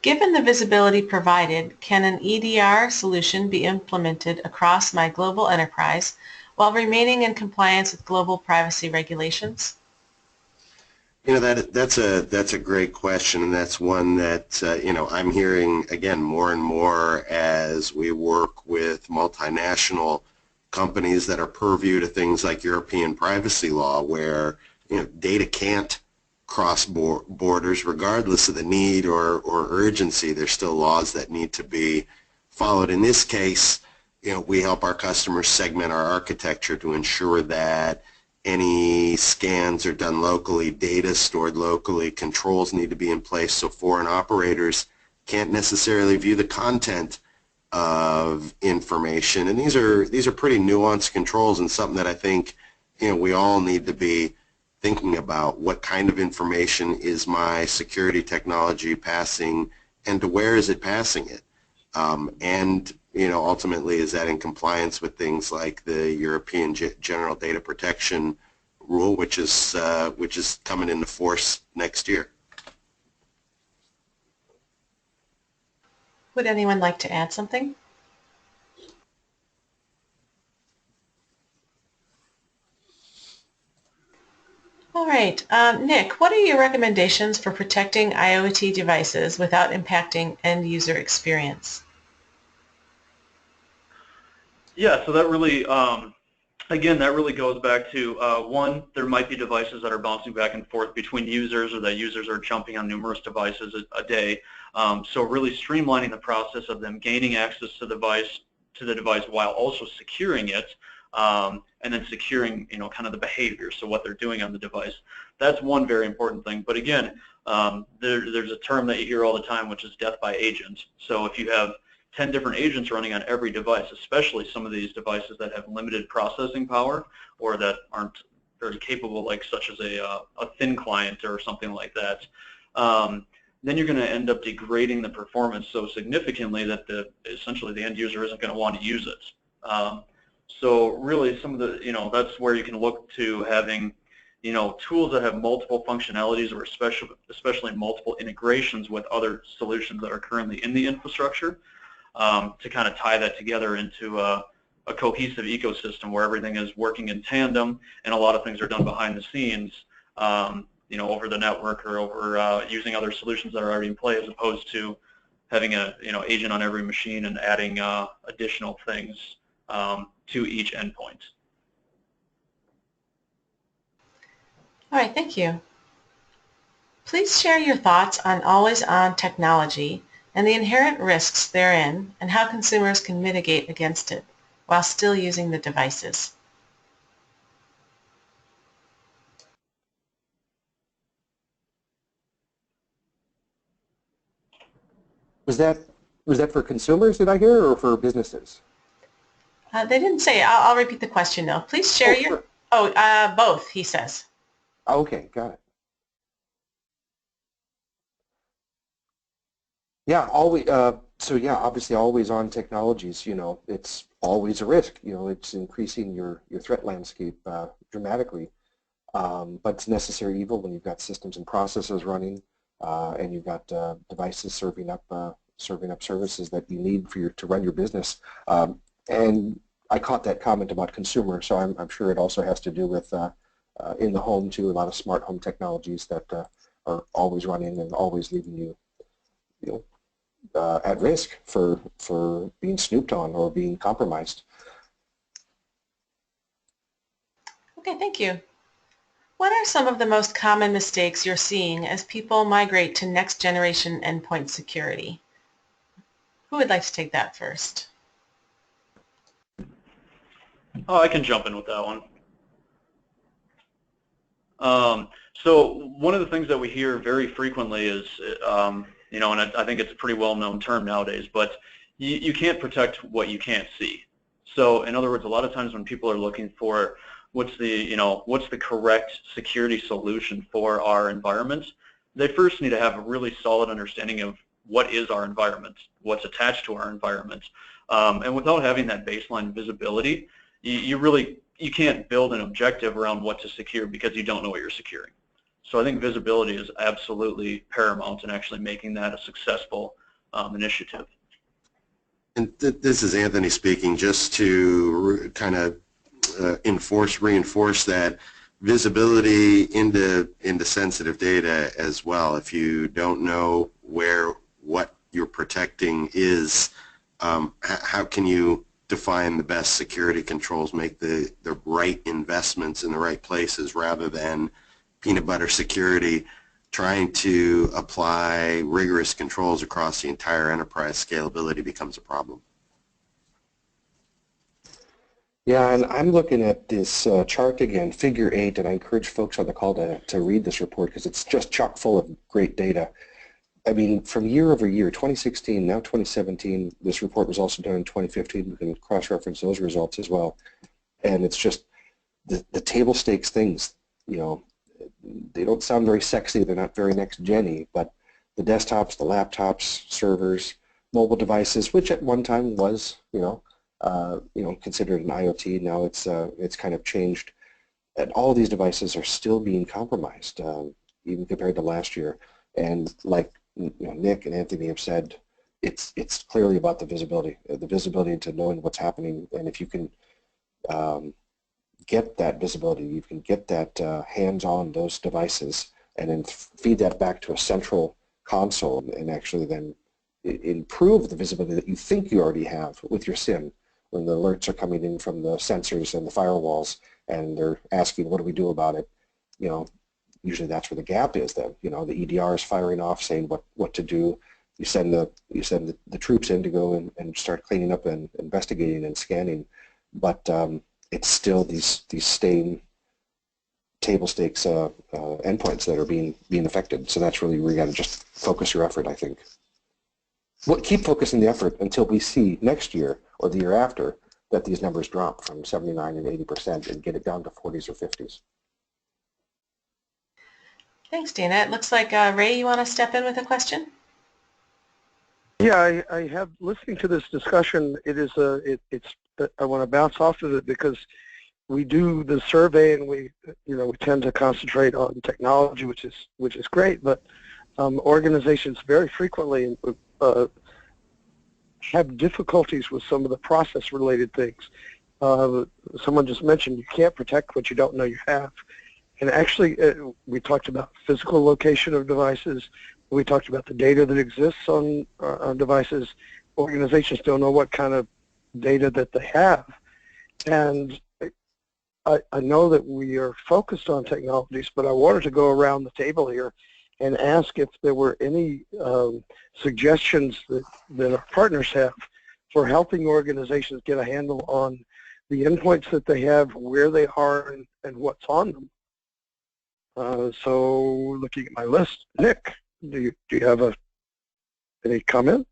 Given the visibility provided, can an EDR solution be implemented across my global enterprise while remaining in compliance with global privacy regulations? That's a great question, and that's one that I'm hearing again more and more as we work with multinational companies that are purview to things like European privacy law, where data can't cross borders regardless of the need or urgency. There's still laws that need to be followed. In this case, we help our customers segment our architecture to ensure that any scans are done locally, data stored locally, controls need to be in place so foreign operators can't necessarily view the content of information. And these are pretty nuanced controls, and something that I think we all need to be thinking about. What kind of information is my security technology passing, and to where is it passing it? And ultimately, is that in compliance with things like the European General Data Protection Rule, which is coming into force next year? Would anyone like to add something? All right, Nick, what are your recommendations for protecting IoT devices without impacting end user experience? Yeah, so that really, again, that really goes back to, one, there might be devices that are bouncing back and forth between users, or that users are jumping on numerous devices a day. So really streamlining the process of them gaining access to the device while also securing it, and then securing, kind of the behavior, so what they're doing on the device. That's one very important thing. But again, there's a term that you hear all the time, which is death by agent. So if you have 10 different agents running on every device, especially some of these devices that have limited processing power or that aren't very capable, like such as a thin client or something like that, then you're going to end up degrading the performance so significantly that essentially the end user isn't going to want to use it. So really, some of the, that's where you can look to having, tools that have multiple functionalities, or especially multiple integrations with other solutions that are currently in the infrastructure, to kind of tie that together into a cohesive ecosystem where everything is working in tandem, and a lot of things are done behind the scenes, over the network or over using other solutions that are already in play, as opposed to having a agent on every machine and adding additional things to each endpoint. All right, thank you. Please share your thoughts on always-on technology and the inherent risks therein and how consumers can mitigate against it while still using the devices. Was that for consumers, did I hear, or for businesses? They didn't say. I'll repeat the question though. Please share your... Sure. Oh, both, he says. Okay, got it. Yeah, always. So yeah, obviously, always on technologies. It's always a risk. It's increasing your threat landscape dramatically. But it's necessary evil when you've got systems and processes running, and you've got devices serving up services that you need to run your business. And I caught that comment about consumer, so I'm sure it also has to do with in the home too. A lot of smart home technologies that are always running and always leaving you, at risk for being snooped on or being compromised. Okay, thank you. What are some of the most common mistakes you're seeing as people migrate to next generation endpoint security? Who would like to take that first? Oh, I can jump in with that one. So one of the things that we hear very frequently is, and I think it's a pretty well-known term nowadays, but you can't protect what you can't see. So in other words, a lot of times when people are looking for what's the correct security solution for our environment, they first need to have a really solid understanding of what is our environment, what's attached to our environment. And without having that baseline visibility, you can't build an objective around what to secure because you don't know what you're securing. So I think visibility is absolutely paramount in actually making that a successful initiative. And this is Anthony speaking, just to kind of reinforce that visibility into sensitive data as well. If you don't know what you're protecting is, how can you define the best security controls, make the right investments in the right places, rather than peanut butter security trying to apply rigorous controls across the entire enterprise? Scalability becomes a problem. Yeah, and I'm looking at this chart again, figure 8, and I encourage folks on the call to read this report because it's just chock full of great data. I mean, from year over year, 2016, now 2017, this report was also done in 2015. We can cross-reference those results as well. And it's just the table stakes things, they don't sound very sexy, they're not very next-gen-y, but the desktops, the laptops, servers, mobile devices, which at one time was, considered an IoT. Now it's kind of changed, and all of these devices are still being compromised, even compared to last year. And like Nick and Anthony have said, it's clearly about the visibility into knowing what's happening. And if you can get that visibility, you can get that hands-on those devices, and then feed that back to a central console, and actually then improve the visibility that you think you already have with your SIM. When the alerts are coming in from the sensors and the firewalls, and they're asking, what do we do about it? Usually that's where the gap is. Then the EDR is firing off, saying what to do. You send the troops in to go and start cleaning up and investigating and scanning, but it's still these table stakes endpoints that are being affected. So that's really where you got to just focus your effort, I think. Keep focusing the effort until we see next year or the year after that these numbers drop from 79 and 80% and get it down to 40s or 50s. Thanks, Dana. It looks like Ray, you want to step in with a question? Yeah, I have, listening to this discussion, I want to bounce off of it because we do the survey and we tend to concentrate on technology, which is great, but organizations very frequently have difficulties with some of the process-related things. Someone just mentioned you can't protect what you don't know you have. And actually, we talked about physical location of devices, We talked about the data that exists on devices. Organizations don't know what kind of data that they have. And I know that we are focused on technologies, but I wanted to go around the table here and ask if there were any suggestions that our partners have for helping organizations get a handle on the endpoints that they have, where they are, and what's on them. So looking at my list, Nick, do you have any comment?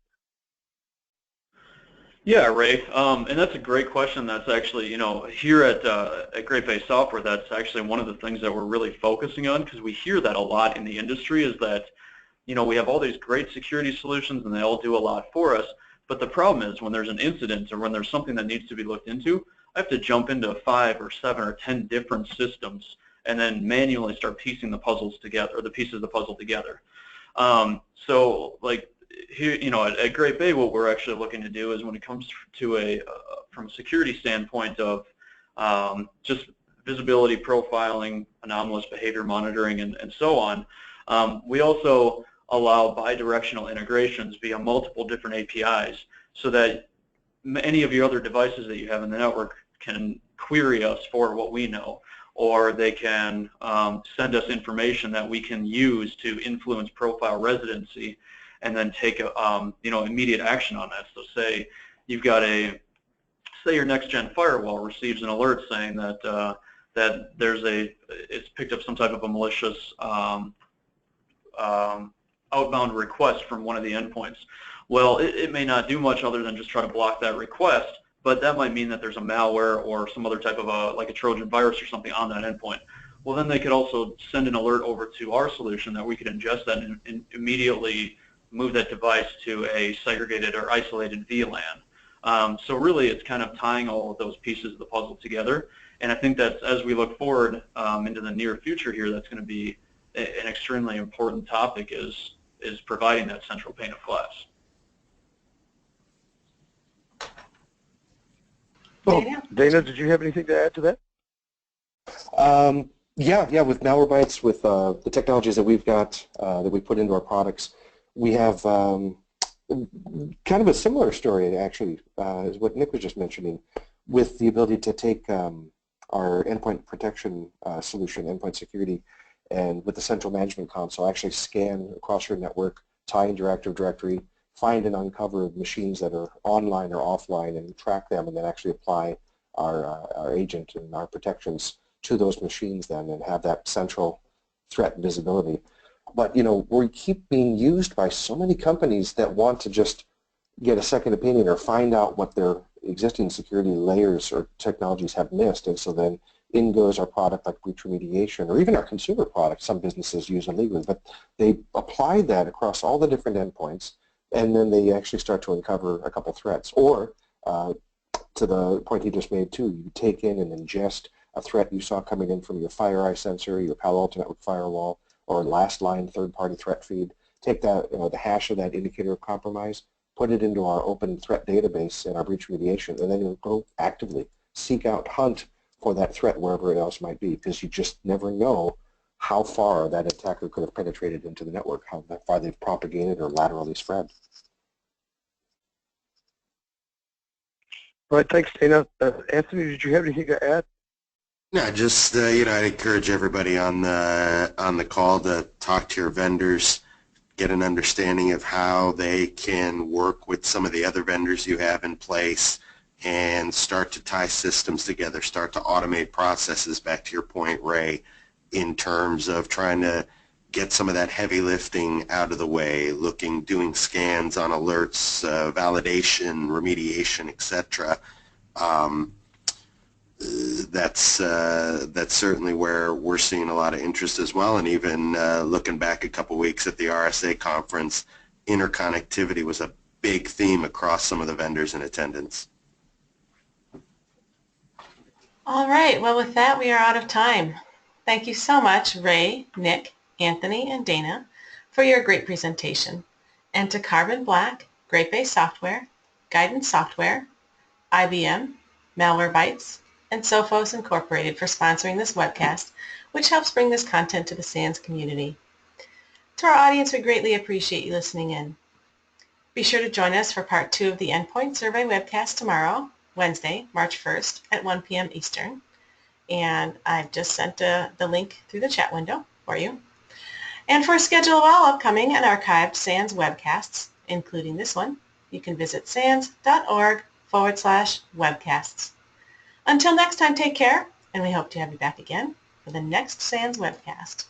Yeah, Ray, and that's a great question. That's actually, here at Great Bay Software, that's actually one of the things that we're really focusing on, because we hear that a lot in the industry, is that, we have all these great security solutions and they all do a lot for us, but the problem is when there's an incident or when there's something that needs to be looked into, I have to jump into 5 or 7 or 10 different systems and then manually start piecing the puzzles together, or the pieces of the puzzle together. So, like, here, at Great Bay, what we're actually looking to do is, when it comes to from a security standpoint of just visibility profiling, anomalous behavior monitoring, and so on, we also allow bidirectional integrations via multiple different APIs, so that any of your other devices that you have in the network can query us for what we know, or they can send us information that we can use to influence profile residency, and then take immediate action on that. So say you've got your Nex-Gen firewall receives an alert saying that it's picked up some type of a malicious outbound request from one of the endpoints. Well, it may not do much other than just try to block that request, but that might mean that there's a malware or some other type of like a Trojan virus or something on that endpoint. Well, then they could also send an alert over to our solution that we could ingest that and immediately move that device to a segregated or isolated VLAN. So really, it's kind of tying all of those pieces of the puzzle together. And I think that as we look forward into the near future here, that's going to be an extremely important topic, is providing that central pane of glass. Dana, did you have anything to add to that? Yeah, with Malwarebytes, with the technologies that we've got, that we put into our products, we have kind of a similar story, actually, as what Nick was just mentioning, with the ability to take our endpoint protection solution, endpoint security, and with the central management console, actually scan across your network, tie into your Active Directory, find and uncover machines that are online or offline, and track them, and then actually apply our agent and our protections to those machines then, and have that central threat visibility. But we keep being used by so many companies that want to just get a second opinion or find out what their existing security layers or technologies have missed, and so then in goes our product like breach remediation, or even our consumer product some businesses use illegally, but they apply that across all the different endpoints, and then they actually start to uncover a couple threats. Or to the point he just made too, you take in and ingest a threat you saw coming in from your FireEye sensor, your Palo Alto Network firewall, or last line third-party threat feed, take that, the hash of that indicator of compromise, put it into our open threat database and our breach remediation, and then you'll go actively seek out, hunt for that threat wherever it else might be, because you just never know how far that attacker could have penetrated into the network, how far they've propagated or laterally spread. All right, thanks, Dana. Anthony, did you have anything to add? No, just I'd encourage everybody on the call to talk to your vendors, get an understanding of how they can work with some of the other vendors you have in place, and start to tie systems together, start to automate processes, back to your point, Ray, in terms of trying to get some of that heavy lifting out of the way, doing scans on alerts, validation, remediation, etc. That's certainly where we're seeing a lot of interest as well. And even looking back a couple weeks at the RSA conference, interconnectivity was a big theme across some of the vendors in attendance. All right, well, with that, we are out of time. Thank you so much, Ray, Nick, Anthony, and Dana, for your great presentation, and to Carbon Black, Great Bay Software, Guidance Software, IBM, Malwarebytes, and Sophos Incorporated for sponsoring this webcast, which helps bring this content to the SANS community. To our audience, we greatly appreciate you listening in. Be sure to join us for part 2 of the Endpoint Survey webcast tomorrow, Wednesday, March 1st at 1 p.m. Eastern. And I've just sent the link through the chat window for you. And for a schedule of all upcoming and archived SANS webcasts, including this one, you can visit sans.org/webcasts. Until next time, take care, and we hope to have you back again for the next SANS webcast.